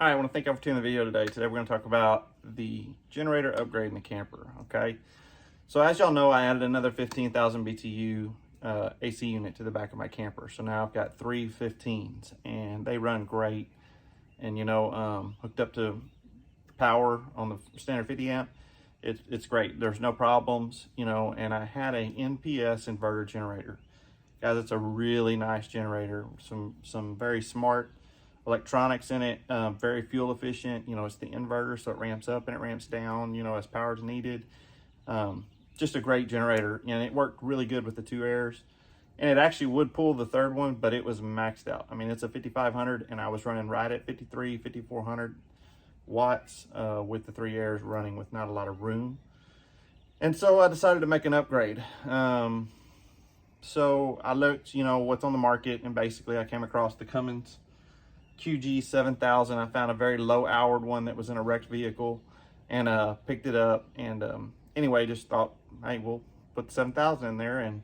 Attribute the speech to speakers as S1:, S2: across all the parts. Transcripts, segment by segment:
S1: All right, I want to thank you for tuning in the video today. Today we're going to talk about the generator upgrade in the camper, okay? So as y'all know, I added another 15,000 BTU AC unit to the back of my camper. So now I've got three 15s and they run great. And you know, hooked up to power on the standard 50 amp, it's great. There's no problems, you know, and I had a NPS inverter generator. Guys, it's a really nice generator. Some very smart electronics in it, very fuel efficient. You know, it's the inverter, so it ramps up and it ramps down, you know, as power is needed. Just a great generator, and it worked really good with the 2 airs. And it actually would pull the third one, but it was maxed out. I mean, it's a 5500 and I was running right at 5400 watts with the 3 airs running with not a lot of room. And so I decided to make an upgrade. So I looked, you know, what's on the market, and basically I came across the Cummins QG 7000. I found a very low houred one that was in a wrecked vehicle and picked it up. And anyway, just thought, hey, we'll put the 7000 in there. And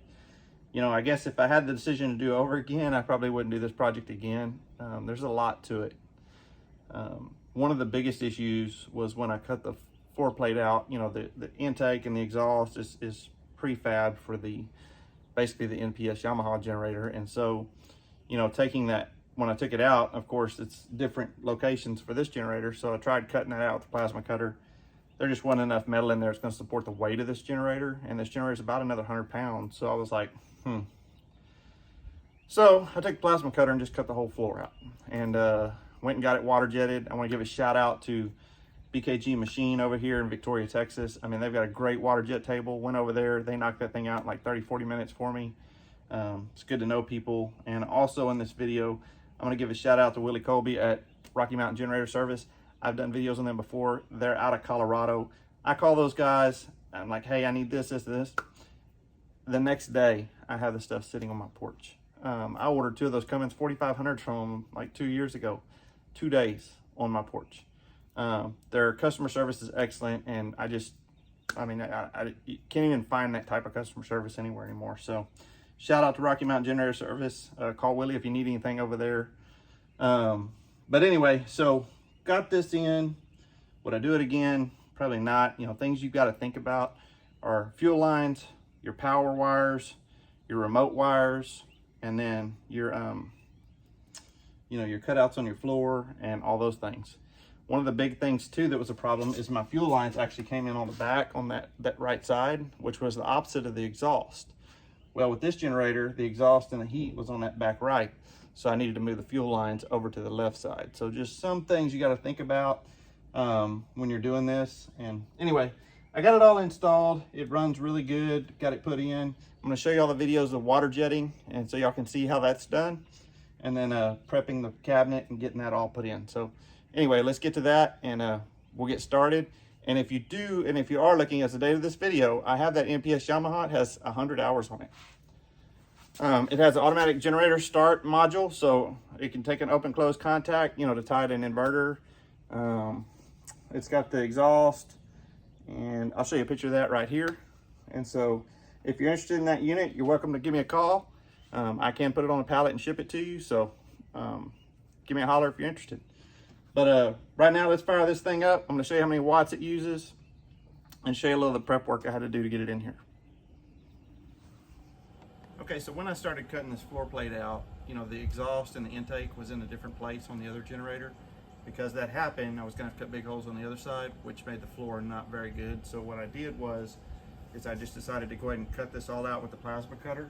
S1: you know, I guess if I had the decision to do over again, I probably wouldn't do this project again. There's a lot to it. One of the biggest issues was when I cut the floor plate out. You know, the intake and the exhaust is prefab for basically the NPS Yamaha generator. And so, you know, taking that, when I took it out, of course, it's different locations for this generator. So I tried cutting that out with the plasma cutter. There just wasn't enough metal in there that's going to support the weight of this generator. And this generator is about another 100 pounds. So I was like, So I took the plasma cutter and just cut the whole floor out, and went and got it water jetted. I want to give a shout out to BKG Machine over here in Victoria, Texas. I mean, they've got a great water jet table. Went over there, they knocked that thing out in like 30-40 minutes for me. It's good to know people. And also in this video, I'm going to give a shout out to Willie Colby at Rocky Mountain Generator Service. I've done videos on them before. They're out of Colorado. I call those guys. I'm like, hey, I need this. The next day, I have the stuff sitting on my porch. I ordered 2 of those Cummins 4500s from them like 2 years ago. 2 days on my porch. Their customer service is excellent, and I can't even find that type of customer service anywhere anymore. So shout out to Rocky Mountain Generator Service. Call Willie if you need anything over there. But anyway, so got this in. Would I do it again? Probably not. You know, things you've got to think about are fuel lines, your power wires, your remote wires, and then your you know, your cutouts on your floor and all those things. One of the big things too that was a problem is my fuel lines actually came in on the back on that right side, which was the opposite of the exhaust. Well, with this generator, the exhaust and the heat was on that back right, so I needed to move the fuel lines over to the left side. So just some things you got to think about when you're doing this. And anyway, I got it all installed. It runs really good. Got it put in. I'm going to show you all the videos of water jetting, and so y'all can see how that's done. And then prepping the cabinet and getting that all put in. So anyway, let's get to that, and we'll get started. And if you are looking at the date of this video, I have that NPS Yamaha. It has 100 hours on it. It has an automatic generator start module, so it can take an open close contact, you know, to tie to an inverter. It's got the exhaust, and I'll show you a picture of that right here. And so if you're interested in that unit, you're welcome to give me a call. I can put it on a pallet and ship it to you, so give me a holler if you're interested. But right now, let's fire this thing up. I'm going to show you how many watts it uses and show you a little of the prep work I had to do to get it in here. Okay, so when I started cutting this floor plate out, you know, the exhaust and the intake was in a different place on the other generator. Because that happened, I was going to cut big holes on the other side, which made the floor not very good. So what I did is I just decided to go ahead and cut this all out with the plasma cutter.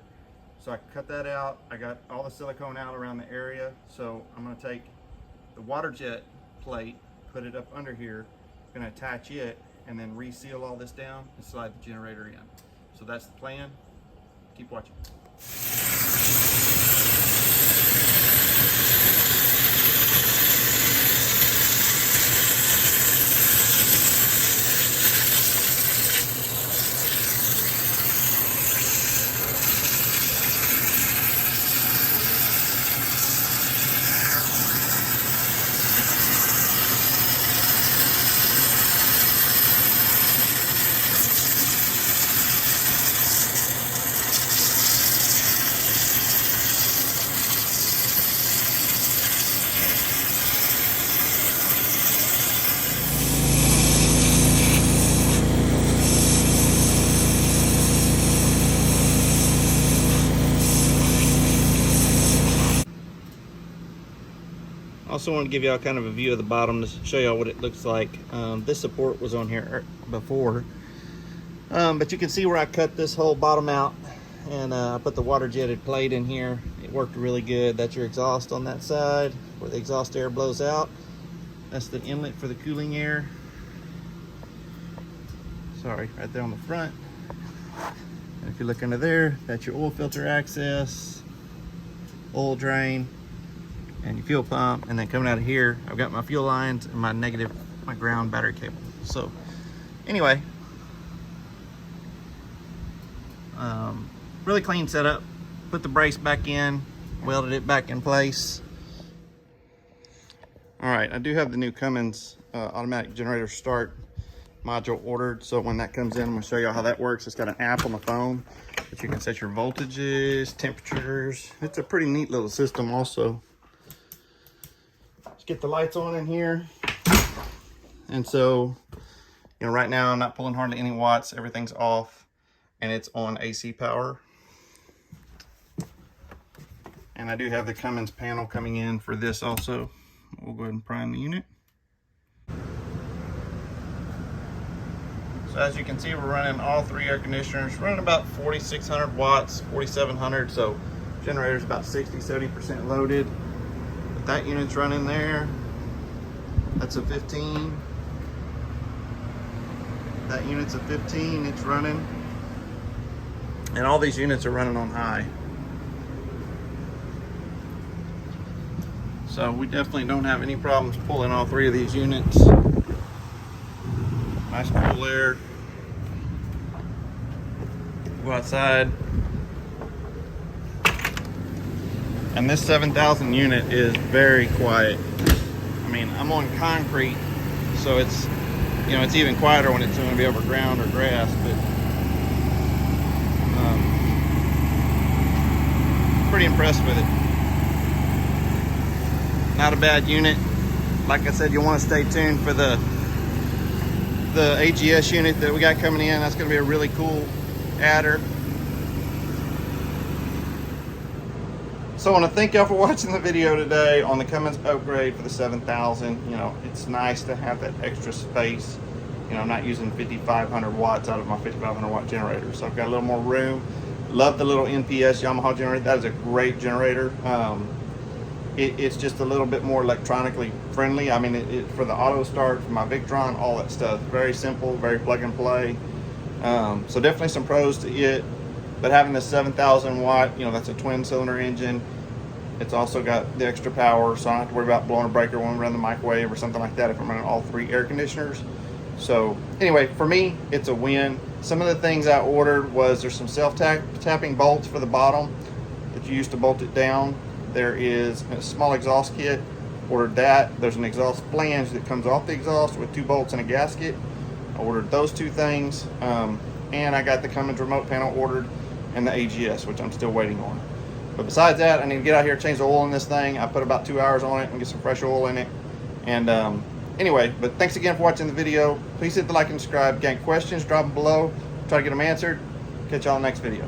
S1: So I cut that out. I got all the silicone out around the area. So I'm going to take the water jet plate, put it up under here, going to attach it, and then reseal all this down and slide the generator in. So that's the plan. Keep watching. Also want to give y'all kind of a view of the bottom to show y'all what it looks like. This support was on here before, but you can see where I cut this whole bottom out, and I put the water jetted plate in here. It worked really good. That's your exhaust on that side where the exhaust air blows out. That's the inlet for the cooling air. Sorry, right there on the front. And if you look under there, that's your oil filter access, oil drain, and your fuel pump. And then coming out of here, I've got my fuel lines and my ground battery cable. So anyway, really clean setup. Put the brace back in, welded it back in place. All right, I do have the new Cummins automatic generator start module ordered. So when that comes in, I'm gonna show y'all how that works. It's got an app on the phone that you can set your voltages, temperatures. It's a pretty neat little system also. Let's get the lights on in here. And so, you know, right now I'm not pulling hardly any watts. Everything's off and it's on AC power. And I do have the Cummins panel coming in for this also. We'll go ahead and prime the unit. So as you can see, we're running all 3 air conditioners, running about 4,600 watts, 4,700. So generator's about 60-70% loaded. But that unit's running there. That's a 15. That unit's a 15, it's running. And all these units are running on high. So we definitely don't have any problems pulling all 3 of these units. Nice cool air. Go outside. And this 7,000 unit is very quiet. I mean, I'm on concrete, so it's, you know, it's even quieter when it's going to be over ground or grass, but pretty impressed with it. Not a bad unit. Like I said, you want to stay tuned for the AGS unit that we got coming in. That's going to be a really cool adder. So I want to thank y'all for watching the video today on the Cummins upgrade for the 7000. You know, it's nice to have that extra space. You know, I'm not using 5,500 watts out of my 5,500 watt generator, so I've got a little more room. Love the little NPS Yamaha generator. That is a great generator. It's just a little bit more electronically friendly. I mean, for the auto start, for my Victron, all that stuff. Very simple, very plug and play. So definitely some pros to it. But having the 7,000 watt, you know, that's a twin cylinder engine. It's also got the extra power, so I don't have to worry about blowing a breaker when we run the microwave or something like that if I'm running all 3 air conditioners. So anyway, for me, it's a win. Some of the things I ordered was there's some self-tapping bolts for the bottom that you use to bolt it down. There is a small exhaust kit, ordered that. There's an exhaust flange that comes off the exhaust with 2 bolts and a gasket. I ordered those 2 things. And I got the Cummins remote panel ordered and the AGS, which I'm still waiting on. But besides that, I need to get out here, change the oil in this thing. I put about 2 hours on it and get some fresh oil in it. And anyway, but thanks again for watching the video. Please hit the like and subscribe. Got any questions, drop them below. Try to get them answered. Catch y'all in the next video.